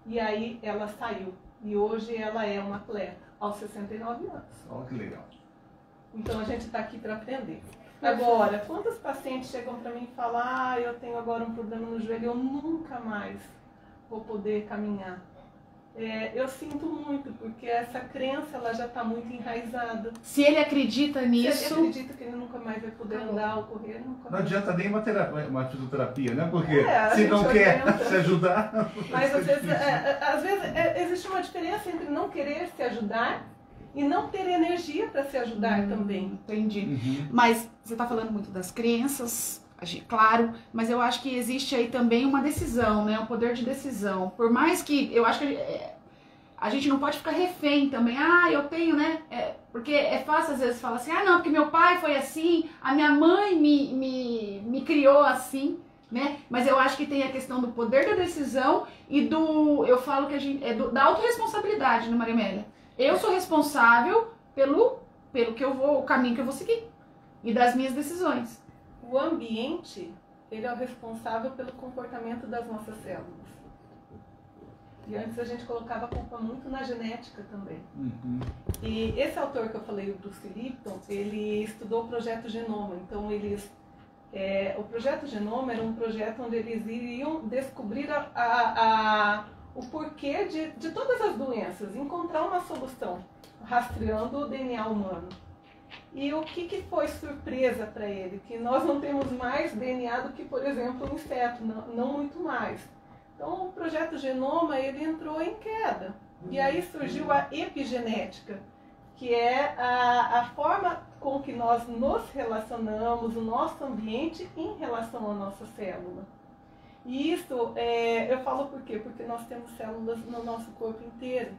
E aí ela saiu. E hoje ela é uma atleta, aos 69 anos. Olha que legal. Então a gente está aqui para aprender. Agora, quantos pacientes chegam para mim e falam, eu tenho agora um problema no joelho, eu nunca mais vou poder caminhar. Eu sinto muito, porque essa crença ela já está muito enraizada. Se ele acredita nisso... Se ele acredita que ele nunca mais vai poder andar ou correr, nunca Não adianta nem uma fisioterapia, né? Porque a se gente não quer orienta. se ajudar... Mas às vezes existe uma diferença entre não querer se ajudar e não ter energia para se ajudar também. Entendi. Uhum. Mas você está falando muito das crenças, claro, mas eu acho que existe aí também uma decisão, né? Um poder de decisão. Por mais que eu acho que a gente não pode ficar refém também. Eu tenho, né? Porque é fácil às vezes falar assim, não, porque meu pai foi assim, a minha mãe me criou assim, né? Mas eu acho que tem a questão do poder da decisão e eu falo que a gente da autorresponsabilidade, né, Maria Amélia? Eu sou responsável pelo que eu vou, o caminho que eu vou seguir e das minhas decisões. O ambiente, ele é o responsável pelo comportamento das nossas células. E antes a gente colocava a culpa muito na genética também. Uhum. E esse autor que eu falei, o Bruce Lipton, ele estudou o Projeto Genoma. Então o Projeto Genoma era um projeto onde eles iriam descobrir o porquê de todas as doenças, encontrar uma solução, rastreando o DNA humano. E o que foi surpresa para ele? Que nós não temos mais DNA do que, por exemplo, um inseto, não muito mais. Então o Projeto Genoma ele entrou em queda. E aí surgiu a epigenética, que é a forma com que nós nos relacionamos, o nosso ambiente em relação à nossa célula. E isso, eu falo por quê? Porque nós temos células no nosso corpo inteiro.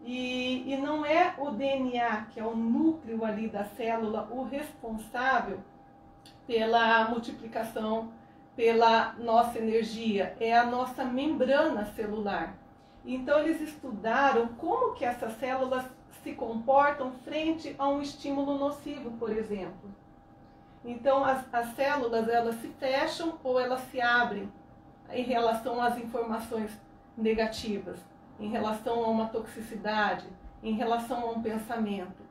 E não é o DNA, que é o núcleo ali da célula, o responsável pela multiplicação, pela nossa energia. É a nossa membrana celular. Então eles estudaram como que essas células se comportam frente a um estímulo nocivo, por exemplo. Então as células, elas se fecham ou elas se abrem em relação às informações negativas, em relação a uma toxicidade, em relação a um pensamento.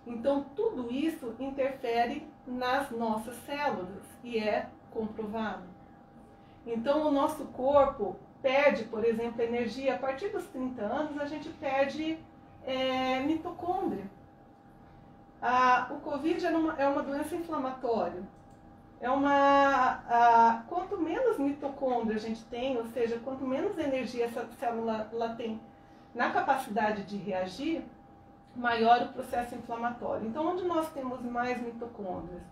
Então, tudo isso interfere nas nossas células e é comprovado. Então, o nosso corpo perde, por exemplo, energia. A partir dos 30 anos, a gente perde mitocôndria. O Covid é uma doença inflamatória. Quanto menos mitocôndria a gente tem, ou seja, quanto menos energia essa célula ela tem na capacidade de reagir, maior o processo inflamatório. Então, onde nós temos mais mitocôndrias?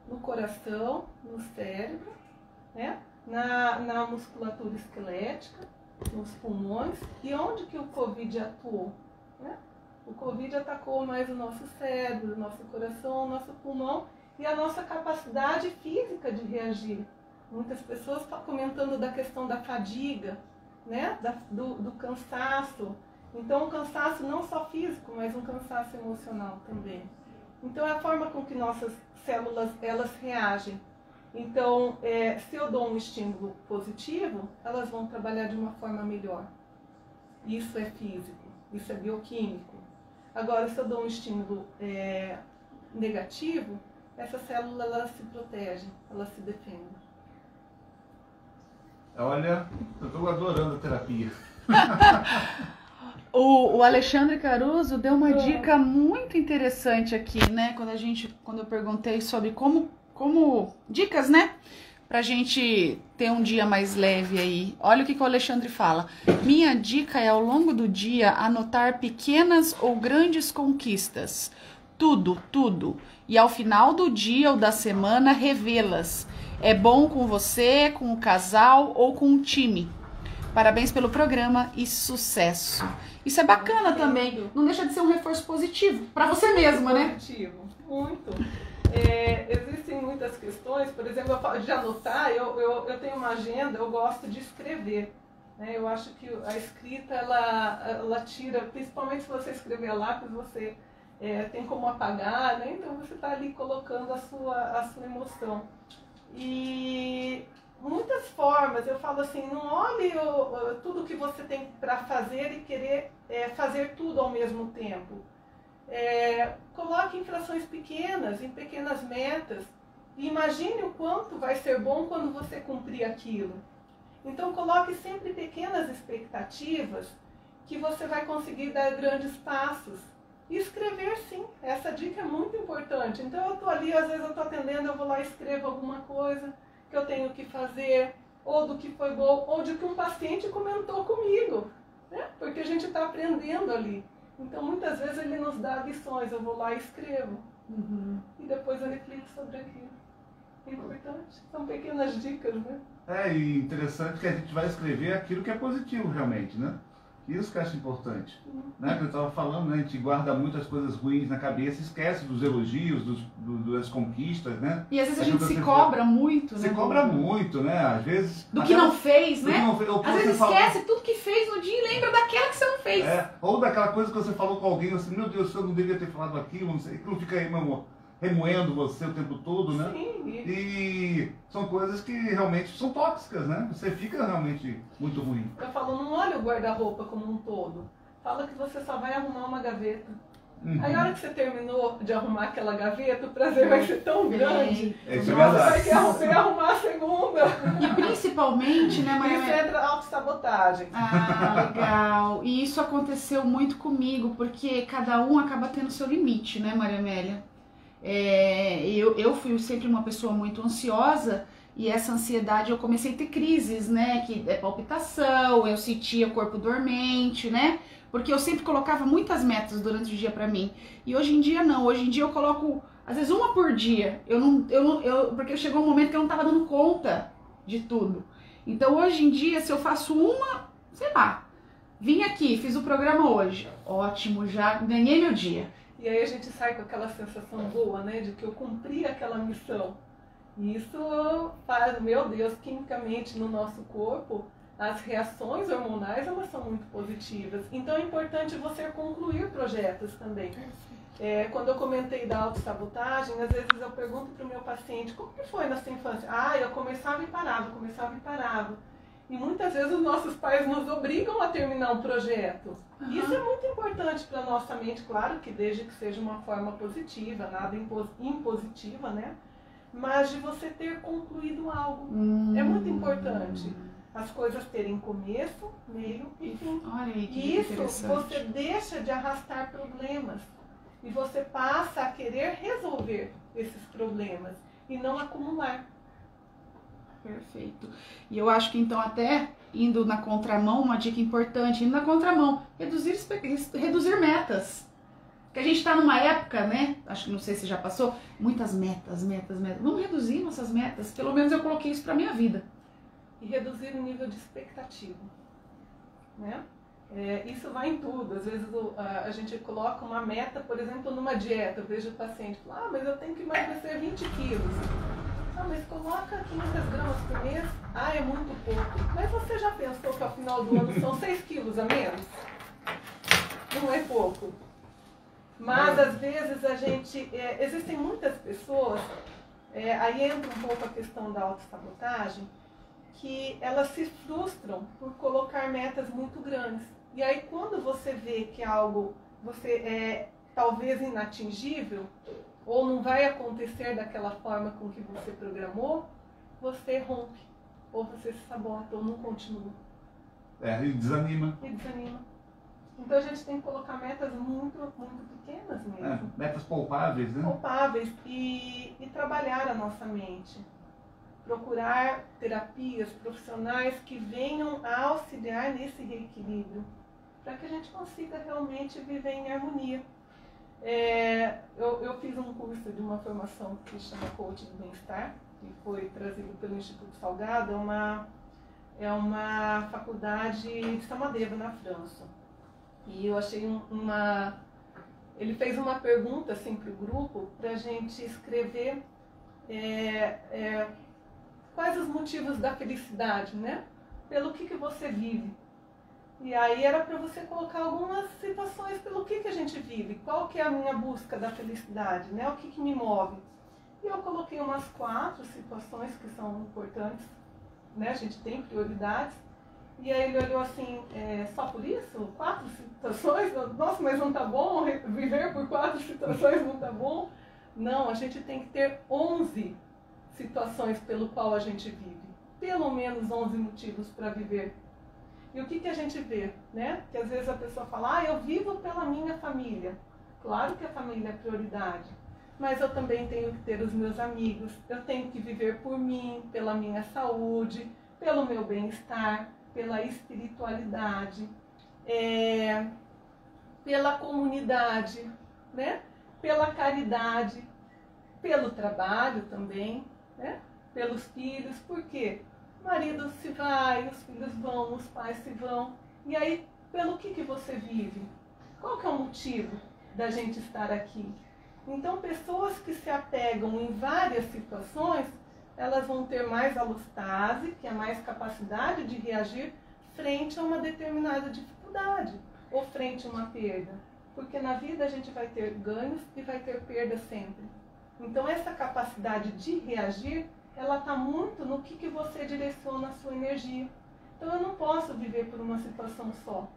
No coração, no cérebro, né? na musculatura esquelética, nos pulmões. E onde que o Covid atuou? Né? O Covid atacou mais o nosso cérebro, o nosso coração, o nosso pulmão e a nossa capacidade física de reagir. Muitas pessoas estão comentando da questão da fadiga, né? do cansaço. Então, um cansaço não só físico, mas um cansaço emocional também. Então, é a forma com que nossas células elas reagem. Então, se eu dou um estímulo positivo, elas vão trabalhar de uma forma melhor. Isso é físico, isso é bioquímico. Agora, se eu dou um estímulo negativo, essa célula ela se protege, ela se defende. Olha, eu estou adorando a terapia. O Alexandre Caruso deu uma dica muito interessante aqui, né? Quando eu perguntei sobre como dicas, né? Pra gente ter um dia mais leve aí. Olha o que o Alexandre fala. Minha dica é ao longo do dia anotar pequenas ou grandes conquistas. Tudo. E ao final do dia ou da semana revê-las. É bom com você, com o casal ou com o time. Parabéns pelo programa e sucesso. Isso é bacana também. Não deixa de ser um reforço positivo para você mesma, né? Positivo, muito. Existem muitas questões, por exemplo, de anotar, eu tenho uma agenda, eu gosto de escrever. Né? Eu acho que a escrita, ela tira, principalmente se você escrever a lápis, você tem como apagar, né? Então você está ali colocando a sua emoção. E muitas formas, eu falo assim, não olhe tudo que você tem para fazer e querer fazer tudo ao mesmo tempo. Coloque em frações pequenas, em pequenas metas, e imagine o quanto vai ser bom quando você cumprir aquilo. Então coloque sempre pequenas expectativas que você vai conseguir dar grandes passos. E escrever, sim, essa dica é muito importante. Então eu estou ali, às vezes eu estou atendendo, eu vou lá e escrevo alguma coisa que eu tenho que fazer, ou do que foi bom, ou de que um paciente comentou comigo, né? Porque a gente está aprendendo ali. Então muitas vezes ele nos dá lições, eu vou lá e escrevo. E depois eu reflito sobre aquilo. É importante, são pequenas dicas, né? E interessante que a gente vai escrever aquilo que é positivo realmente, né? Isso que eu acho importante. Né? Que eu estava falando, né? A gente guarda muitas coisas ruins na cabeça, esquece dos elogios, das conquistas, né? E às vezes a gente se cobra muito, né? Se cobra muito, né? Às vezes... Do que não fez, né? Às vezes esquece tudo que fez no dia e lembra daquela que você não fez. Ou daquela coisa que você falou com alguém, assim, meu Deus, eu não devia ter falado aquilo, não sei, aquilo fica aí, meu amor, remoendo você o tempo todo, né? Sim. E são coisas que realmente são tóxicas, né? Você fica realmente muito ruim. Eu falo, não olha o guarda-roupa como um todo. Fala que você só vai arrumar uma gaveta. Aí a hora que você terminou de arrumar aquela gaveta, o prazer vai ser tão grande. Isso é Nossa, verdade. vai querer arrumar a segunda. E principalmente, né, Maria? Isso entra autossabotagem. Legal. E isso aconteceu muito comigo, porque cada um acaba tendo seu limite, né, Maria Amélia? Eu fui sempre uma pessoa muito ansiosa e essa ansiedade eu comecei a ter crises, né? Que é palpitação, eu sentia o corpo dormente, né? Porque eu sempre colocava muitas metas durante o dia pra mim. E hoje em dia não, hoje em dia eu coloco às vezes uma por dia. Porque chegou um momento que eu não tava dando conta de tudo. Então hoje em dia, se eu faço uma, sei lá, vim aqui, fiz o programa hoje, ótimo, já ganhei meu dia. E aí a gente sai com aquela sensação boa, né, de que eu cumpri aquela missão. E isso faz, meu Deus, quimicamente no nosso corpo, as reações hormonais, elas são muito positivas. Então é importante você concluir projetos também. Quando eu comentei da autossabotagem, às vezes eu pergunto para o meu paciente, como que foi na sua infância? Eu começava e parava. E muitas vezes os nossos pais nos obrigam a terminar um projeto. Isso é muito importante para a nossa mente, claro que desde que seja uma forma positiva, nada impositiva, né? mas de você ter concluído algo. É muito importante as coisas terem começo, meio e fim. Olha aí, que E isso interessante. você deixa de arrastar problemas e você passa a querer resolver esses problemas e não acumular. Perfeito. E eu acho que então até indo na contramão, uma dica importante, indo na contramão, reduzir metas. Porque a gente está numa época, né? Acho que não sei se já passou, muitas metas. Vamos reduzir nossas metas. Pelo menos eu coloquei isso para minha vida. E reduzir o nível de expectativa, né? Isso vai em tudo. Às vezes a gente coloca uma meta, por exemplo, numa dieta. Eu vejo o paciente falar, mas eu tenho que emagrecer 20 quilos. Mas coloca 500 gramas por mês. É muito pouco. Mas você já pensou que ao final do ano são 6 quilos a menos? Não é pouco. Mas às vezes a gente... existem muitas pessoas, aí entra um pouco a questão da autossabotagem, que elas se frustram por colocar metas muito grandes. E aí quando você vê que algo é talvez inatingível, ou não vai acontecer daquela forma com que você programou, você rompe, ou você se sabota, ou não continua. E desanima. Então a gente tem que colocar metas muito, muito pequenas mesmo. Metas palpáveis, né? Palpáveis e trabalhar a nossa mente. Procurar terapias profissionais que venham a auxiliar nesse reequilíbrio, para que a gente consiga realmente viver em harmonia. Eu fiz um curso de uma formação que se chama Coach do Bem-Estar, que foi trazido pelo Instituto Salgado, é uma faculdade de Samadeva, na França. E eu achei ele fez uma pergunta assim, para o grupo, para a gente escrever quais os motivos da felicidade, né? Pelo que você vive. E aí era para você colocar algumas situações pelo que a gente vive, qual que é a minha busca da felicidade, né? O que me move. E eu coloquei umas 4 situações que são importantes, né? A gente tem prioridades. E aí ele olhou assim, só por isso? 4 situações? Nossa, mas não tá bom? Viver por 4 situações não tá bom? Não, a gente tem que ter 11 situações pelo qual a gente vive. Pelo menos 11 motivos para viver. E o que a gente vê, né? Que às vezes a pessoa fala, eu vivo pela minha família. Claro que a família é prioridade. Mas eu também tenho que ter os meus amigos. Eu tenho que viver por mim, pela minha saúde, pelo meu bem-estar, pela espiritualidade, pela comunidade, né? Pela caridade, pelo trabalho também, né? Pelos filhos. Por quê? O marido se vai, os filhos vão, os pais se vão. E aí, pelo que você vive? Qual que é o motivo da gente estar aqui? Então, pessoas que se apegam em várias situações, elas vão ter mais alostase, que é mais capacidade de reagir frente a uma determinada dificuldade ou frente a uma perda. Porque na vida a gente vai ter ganhos e vai ter perdas sempre. Então essa capacidade de reagir, ela está muito no que você direciona a sua energia. Então eu não posso viver por uma situação só.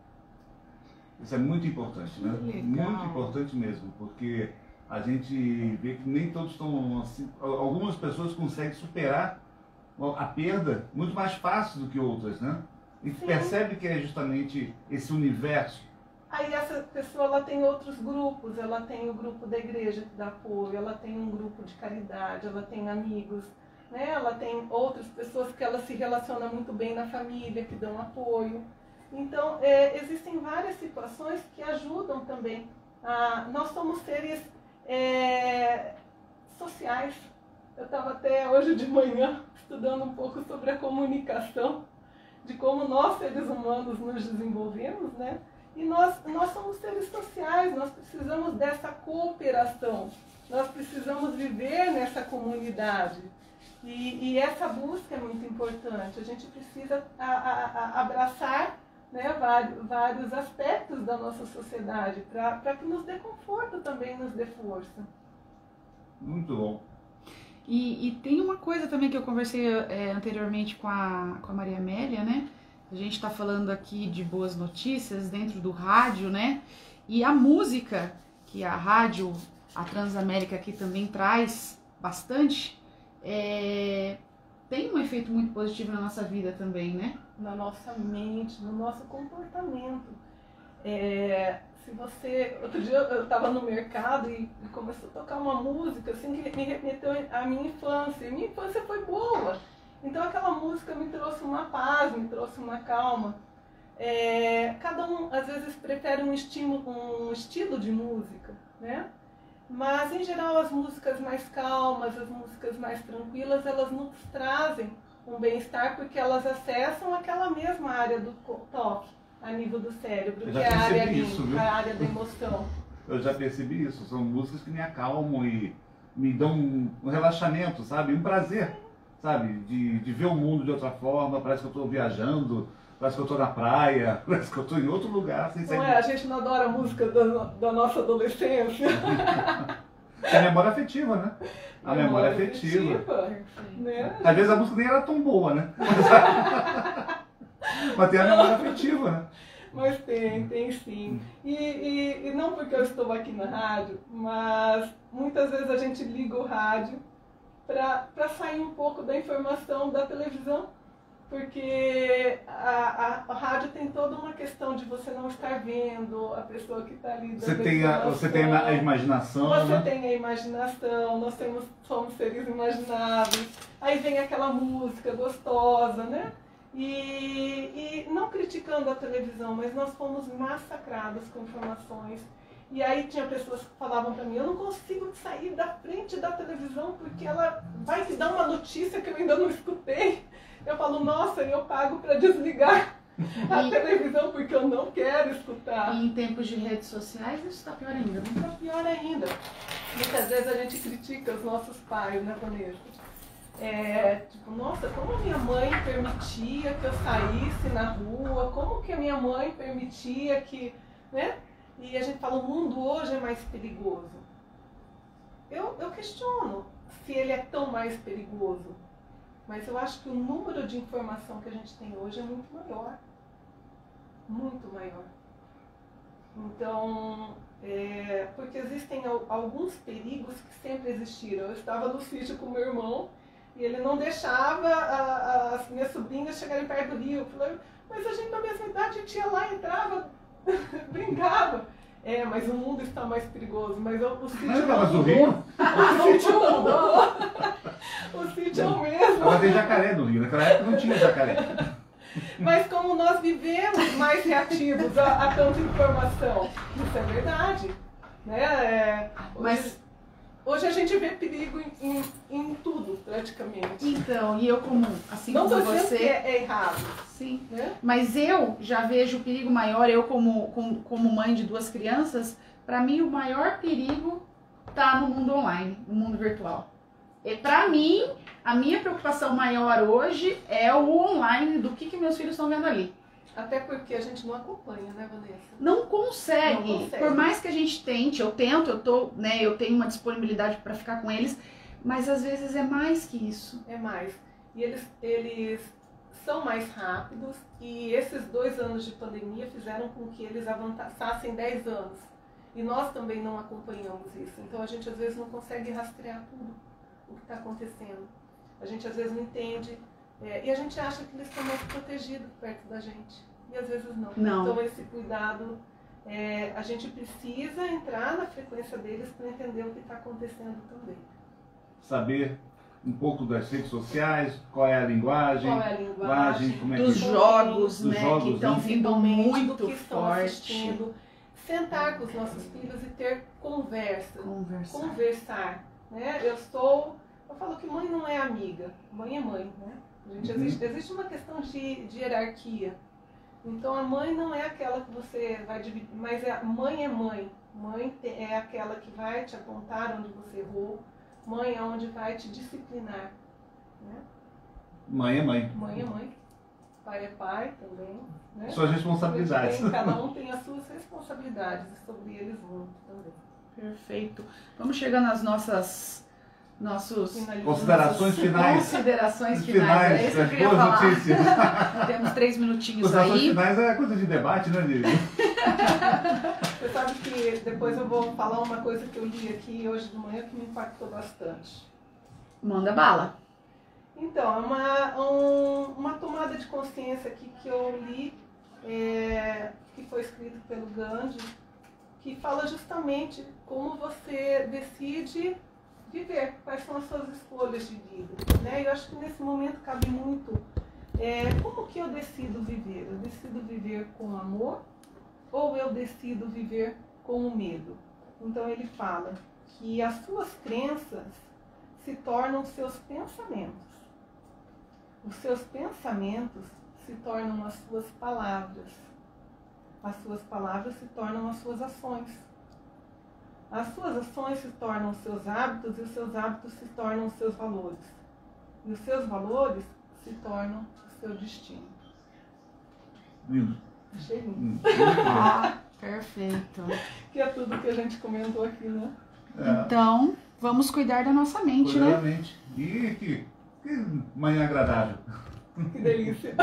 Isso é muito importante, né? Legal. Muito importante mesmo, porque a gente vê que nem todos estão assim, algumas pessoas conseguem superar a perda muito mais fácil do que outras, né? E Sim. percebe que é justamente esse universo. Aí essa pessoa ela tem outros grupos, ela tem o grupo da igreja que dá apoio, ela tem um grupo de caridade, ela tem amigos, né? Ela tem outras pessoas que ela se relaciona muito bem na família, que dão apoio. Então, existem várias situações que ajudam também. Nós somos seres sociais. Eu estava até hoje de manhã estudando um pouco sobre a comunicação, de como nós, seres humanos, nos desenvolvemos, né? E nós somos seres sociais, nós precisamos dessa cooperação, nós precisamos viver nessa comunidade. E essa busca é muito importante, a gente precisa abraçar, né, vários aspectos da nossa sociedade, para que nos dê conforto também, nos dê força. Muito bom. E tem uma coisa também que eu conversei anteriormente com a Maria Amélia, né? A gente está falando aqui de boas notícias dentro do rádio, né? E a música, que a rádio, a Transamérica aqui também traz bastante, tem um efeito muito positivo na nossa vida também, né? Na nossa mente, no nosso comportamento. Se você... Outro dia eu estava no mercado e começou a tocar uma música assim, que me remeteu à minha infância. E minha infância foi boa. Então aquela música me trouxe uma paz, me trouxe uma calma. Cada um, às vezes, prefere um estilo de música, né? Mas, em geral, as músicas mais calmas, as músicas mais tranquilas, elas nos trazem um bem-estar porque elas acessam aquela mesma área do toque, a nível do cérebro, que é a área límbica, a área da emoção. Eu já percebi isso. São músicas que me acalmam e me dão um relaxamento, sabe? Um prazer, sabe? De ver o mundo de outra forma. Parece que eu estou viajando, parece que eu estou na praia, parece que eu estou em outro lugar. Sem não a gente não adora a música da nossa adolescência? É a memória afetiva, né? A memória afetiva. Né? Às vezes a música nem era tão boa, né? Mas tem a memória afetiva, né? Mas tem sim. E não porque eu estou aqui na rádio, mas muitas vezes a gente liga o rádio para sair um pouco da informação da televisão. Porque a rádio tem toda uma questão de você não estar vendo a pessoa que está ali. Você tem a imaginação. Você né? tem a imaginação, nós somos seres imagináveis. Aí vem aquela música gostosa, né? E não criticando a televisão, mas nós fomos massacradas com informações. E aí tinha pessoas que falavam para mim, eu não consigo sair da frente da televisão porque ela vai te dar uma notícia que eu ainda não escutei. Eu falo, nossa, eu pago para desligar a televisão porque eu não quero escutar. E em tempos de redes sociais, isso está pior ainda, né? Está pior ainda. Muitas vezes a gente critica os nossos pais, né, Vanessa? Tipo, nossa, como a minha mãe permitia que eu saísse na rua? Como que a minha mãe permitia que... né? E a gente fala, o mundo hoje é mais perigoso. Eu questiono se ele é tão mais perigoso. Mas eu acho que o número de informação que a gente tem hoje é muito maior. Muito maior. Então, porque existem alguns perigos que sempre existiram. Eu estava no sítio com meu irmão e ele não deixava as minhas sobrinhas chegarem perto do rio. Eu falei, mas a gente na mesma idade, a gente ia lá, entrava, brincava. Mas o mundo está mais perigoso. Mas o sítio não mudou. O sítio mudou. O sítio é o mesmo. Agora tem jacaré no rio. Naquela época não tinha jacaré. Mas como nós vivemos mais reativos a tanta informação, isso é verdade. Né? Hoje a gente vê perigo em tudo, praticamente. Então, e eu como, assim não como você... Não estou dizendo que é errado. Sim, né? Mas eu já vejo o perigo maior, eu como mãe de 2 crianças, para mim o maior perigo está no mundo online, no mundo virtual. E para mim, a minha preocupação maior hoje é o online, do que meus filhos estão vendo ali. Até porque a gente não acompanha, né, Vanessa? Não consegue. Por mais que a gente tente, eu tento, eu tenho uma disponibilidade para ficar com eles, mas às vezes é mais que isso. É mais. E eles são mais rápidos e esses 2 anos de pandemia fizeram com que eles avançassem 10 anos. E nós também não acompanhamos isso. Então a gente às vezes não consegue rastrear tudo o que está acontecendo. A gente às vezes não entende. E a gente acha que eles estão mais protegidos perto da gente. E às vezes não. Então esse cuidado, a gente precisa entrar na frequência deles para entender o que está acontecendo também. Saber um pouco das redes sociais, qual é a linguagem, como é dos jogos, né, que estão vindo muito do que estão forte. Assistindo. Sentar com os nossos filhos e ter conversar. Né? Eu falo que mãe não é amiga, mãe é mãe, né? Existe uma questão de hierarquia. Então a mãe não é aquela que você vai dividir, mas mãe é mãe. Mãe é aquela que vai te apontar onde você errou. Mãe é onde vai te disciplinar. Né? Mãe é mãe. Mãe é mãe. Pai é pai também. Né? Suas responsabilidades. Cada um tem as suas responsabilidades e sobre eles muito também. Perfeito. Vamos chegando às nossas considerações finais. Considerações finais. É isso que eu queria falar. Notícias. Temos 3 minutinhos considerações aí. Finais é coisa de debate, né, Lívia? Você sabe que depois eu vou falar uma coisa que eu li aqui hoje de manhã que me impactou bastante. Manda bala. Então, é uma tomada de consciência aqui que eu li, que foi escrito pelo Gandhi, que fala justamente como você decide viver, quais são as suas escolhas de vida, né? Eu acho que nesse momento cabe muito, como que eu decido viver? Eu decido viver com amor ou eu decido viver com o medo? Então ele fala que as suas crenças se tornam seus pensamentos. Os seus pensamentos se tornam as suas palavras. As suas palavras se tornam as suas ações. As suas ações se tornam os seus hábitos e os seus hábitos se tornam os seus valores. E os seus valores se tornam o seu destino. Lindo. Achei lindo. Perfeito. Que é tudo que a gente comentou aqui, né? Então, vamos cuidar da nossa mente, Cuidar né? da mente. E que manhã agradável. Que delícia.